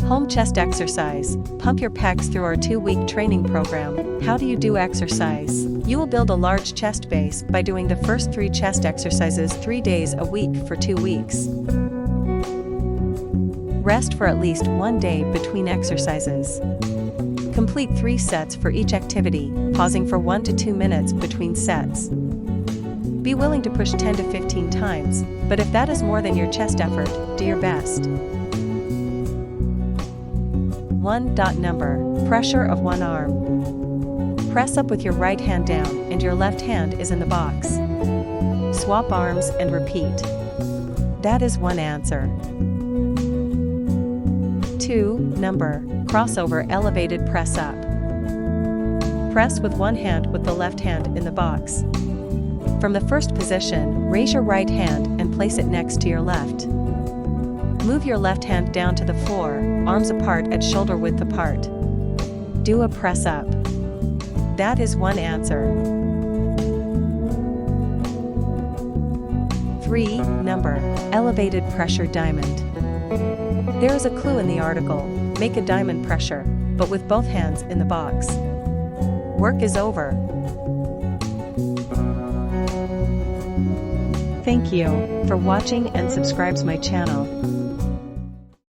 Home chest exercise. Pump your pecs through our 2-week training program. How do you do exercise? You will build a large chest base by doing the first 3 chest exercises 3 days a week for 2 weeks. Rest for at least 1 day between exercises. Complete 3 sets for each activity, pausing for 1 to 2 minutes between sets. Be willing to push 10 to 15 times, but if that is more than your chest effort, do your best. 1. Number. Pressure of one arm. Press up with your right hand down and your left hand is in the box. Swap arms and repeat. That is 1 answer. 2. Number. Crossover elevated press up. Press with one hand with the left hand in the box. From the first position, raise your right hand and place it next to your left. Move your left hand down to the floor, arms apart at shoulder width apart. Do a press up. That is 1 answer. 3. Number. Elevated pressure diamond. There is a clue in the article. Make a diamond pressure, but with both hands in the box. Work is over. Thank you for watching and subscribe to my channel.